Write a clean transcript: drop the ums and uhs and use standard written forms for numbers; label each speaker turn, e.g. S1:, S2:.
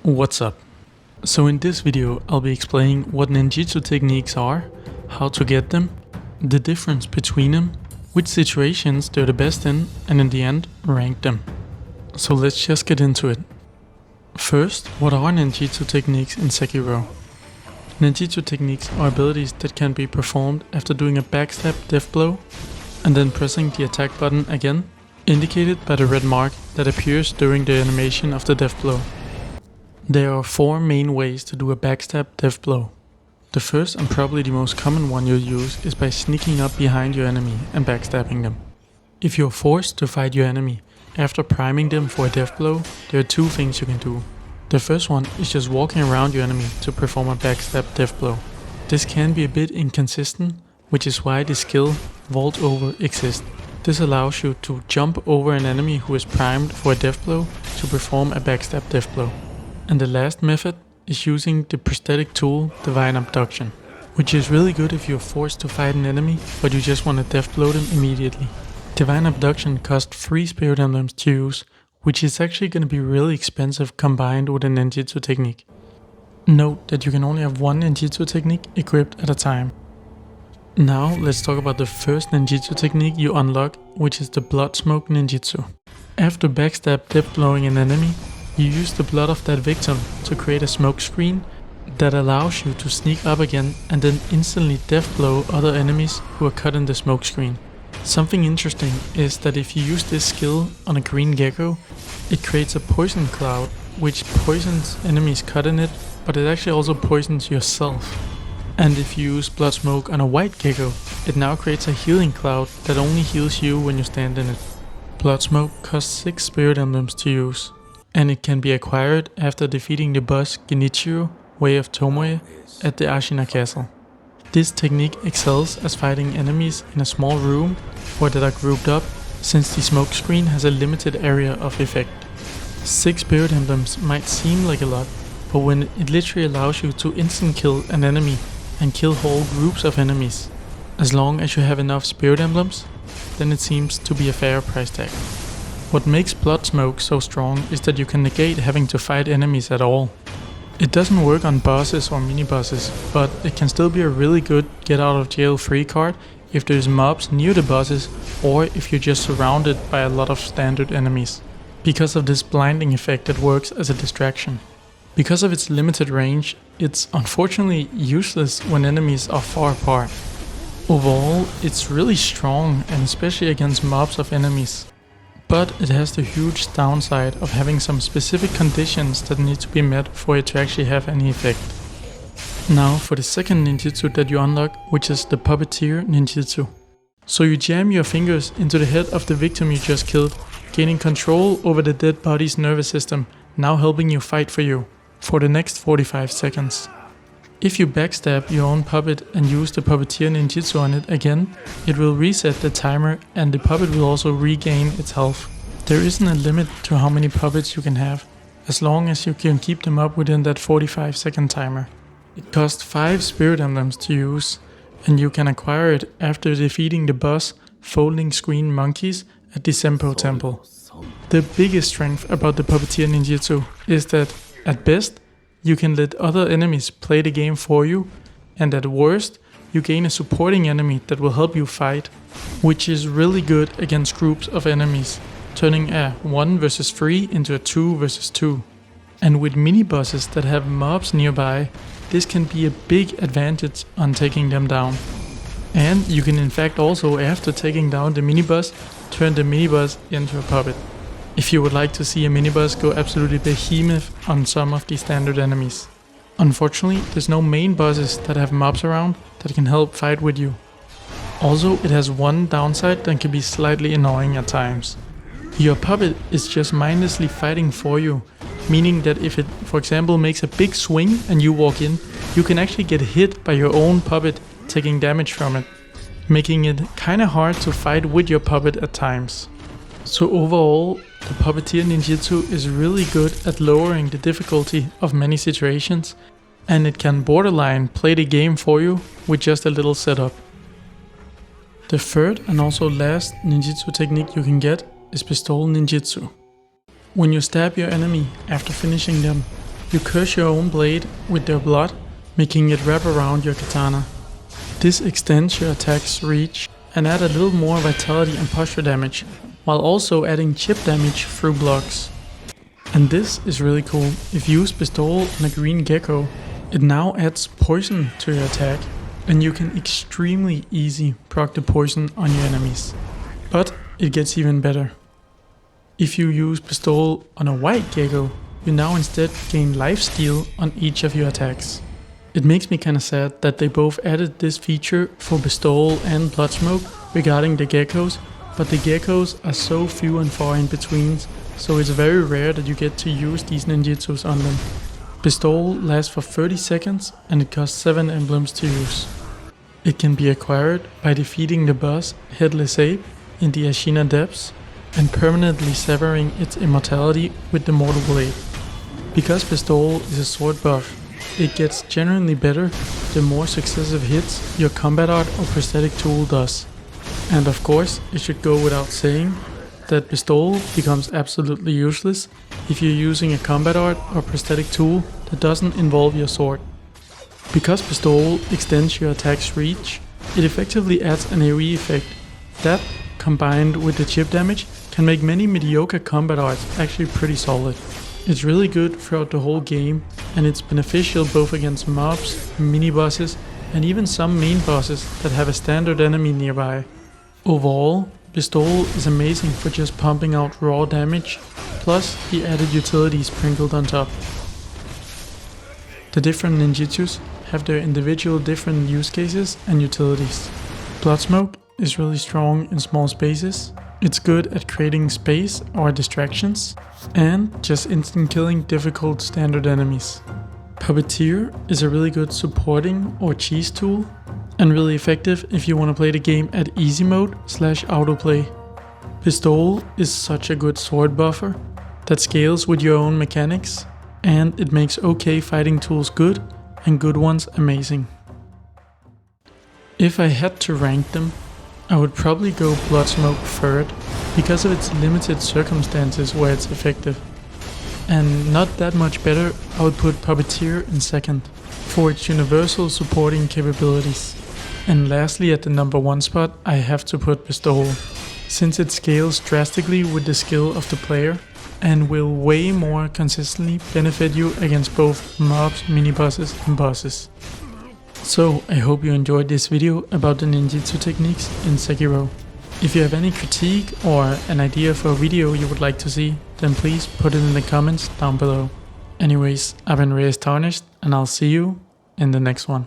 S1: What's up? So in this video I'll be explaining what ninjutsu techniques are, how to get them, the difference between them, which situations they're the best in, and in the end rank them. So let's just get into it. First, what are ninjutsu techniques in Sekiro? Ninjutsu techniques are abilities that can be performed after doing a backstab death blow and then pressing the attack button again, indicated by the red mark that appears during the animation of the death blow. There are 4 main ways to do a backstab death blow. The first and probably the most common one you'll use is by sneaking up behind your enemy and backstabbing them. If you're forced to fight your enemy after priming them for a death blow, there are 2 things you can do. The first one is just walking around your enemy to perform a backstab death blow. This can be a bit inconsistent, which is why the skill Vault Over exists. This allows you to jump over an enemy who is primed for a death blow to perform a backstab death blow. And the last method is using the prosthetic tool Divine Abduction, which is really good if you're forced to fight an enemy but you just want to death blow them immediately. Divine Abduction costs 3 spirit emblems to use, which is actually going to be really expensive combined with a ninjutsu technique. Note that you can only have 1 ninjutsu technique equipped at a time. Now let's talk about the first ninjutsu technique you unlock, which is the Bloodsmoke ninjutsu. After backstab death blowing an enemy, you use the blood of that victim to create a smoke screen that allows you to sneak up again and then instantly death blow other enemies who are cut in the smoke screen. Something interesting is that if you use this skill on a green gecko, it creates a poison cloud which poisons enemies cut in it, but it actually also poisons yourself. And if you use Bloodsmoke on a white gecko, it now creates a healing cloud that only heals you when you stand in it. Bloodsmoke costs 6 spirit emblems to use, and it can be acquired after defeating the boss Genichiro, Way of Tomoe, at the Ashina castle. This technique excels as fighting enemies in a small room or that are grouped up, since the smoke screen has a limited area of effect. 6 spirit emblems might seem like a lot, but when it literally allows you to instant kill an enemy and kill whole groups of enemies, as long as you have enough spirit emblems, then it seems to be a fair price tag. What makes Bloodsmoke so strong is that you can negate having to fight enemies at all. It doesn't work on bosses or mini-bosses, but it can still be a really good get out of jail free card if there's mobs near the bosses or if you're just surrounded by a lot of standard enemies, because of this blinding effect that works as a distraction. Because of its limited range, it's unfortunately useless when enemies are far apart. Overall, it's really strong, and especially against mobs of enemies. But it has the huge downside of having some specific conditions that need to be met for it to actually have any effect. Now for the second ninjutsu that you unlock, which is the Puppeteer ninjutsu. So you jam your fingers into the head of the victim you just killed, gaining control over the dead body's nervous system, now helping you fight for you for the next 45 seconds. If you backstab your own puppet and use the Puppeteer ninjutsu on it again, it will reset the timer and the puppet will also regain its health. There isn't a limit to how many puppets you can have, as long as you can keep them up within that 45-second timer. It costs 5 spirit emblems to use, and you can acquire it after defeating the boss Folding Screen Monkeys at the Senpo Temple. The biggest strength about the Puppeteer ninjutsu is that, at best, you can let other enemies play the game for you, and at worst, you gain a supporting enemy that will help you fight, which is really good against groups of enemies, turning a 1 vs 3 into a 2 vs 2. And with mini-bosses that have mobs nearby, this can be a big advantage on taking them down. And you can in fact also, after taking down the mini-boss, turn the mini-boss into a puppet. If you would like to see a mini-boss go absolutely behemoth on some of the standard enemies. Unfortunately, there's no main bosses that have mobs around that can help fight with you. Also, it has one downside that can be slightly annoying at times. Your puppet is just mindlessly fighting for you, meaning that if it, for example, makes a big swing and you walk in, you can actually get hit by your own puppet, taking damage from it, making it kinda hard to fight with your puppet at times. So overall, the Puppeteer ninjutsu is really good at lowering the difficulty of many situations, and it can borderline play the game for you with just a little setup. The third and also last ninjutsu technique you can get is Bestowal ninjutsu. When you stab your enemy after finishing them, You curse your own blade with their blood, making it wrap around your katana. This extends your attack's reach and add a little more vitality and posture damage, while also adding chip damage through blocks. And this is really cool. If you use Bestowal on a green gecko, it now adds poison to your attack, and you can extremely easy proc the poison on your enemies. But it gets even better. If you use Bestowal on a white gecko, you now instead gain lifesteal on each of your attacks. It makes me kinda sad that they both added this feature for Bestowal and Bloodsmoke regarding the geckos, but the geckos are so few and far in between, so it's very rare that you get to use these ninjutsus on them. Bestowal lasts for 30 seconds and it costs 7 emblems to use. It can be acquired by defeating the boss Headless Ape in the Ashina Depths and permanently severing its immortality with the Mortal Blade. Because Bestowal is a sword buff, it gets generally better the more successive hits your combat art or prosthetic tool does. And of course, it should go without saying that Bestowal becomes absolutely useless if you're using a combat art or prosthetic tool that doesn't involve your sword. Because Bestowal extends your attack's reach, it effectively adds an AoE effect. That, combined with the chip damage, can make many mediocre combat arts actually pretty solid. It's really good throughout the whole game, and it's beneficial both against mobs, mini-bosses, and even some main bosses that have a standard enemy nearby. Overall, Bestowal is amazing for just pumping out raw damage, plus the added utilities sprinkled on top. The different ninjutsus have their individual different use cases and utilities. Bloodsmoke is really strong in small spaces. It's good at creating space or distractions, and just instant killing difficult standard enemies. Puppeteer is a really good supporting or cheese tool, and really effective if you want to play the game at easy mode / autoplay. Bestowal is such a good sword buffer that scales with your own mechanics, and it makes okay fighting tools good and good ones amazing. If I had to rank them, I would probably go Bloodsmoke third because of its limited circumstances where it's effective. And not that much better, I would put Puppeteer in second for its universal supporting capabilities. And lastly, at the number 1 spot, I have to put Bestowal, since it scales drastically with the skill of the player and will way more consistently benefit you against both mobs, mini-bosses and bosses. So I hope you enjoyed this video about the ninjutsu techniques in Sekiro. If you have any critique or an idea for a video you would like to see, then please put it in the comments down below. Anyways, I've been Reyes Tarnished, and I'll see you in the next one.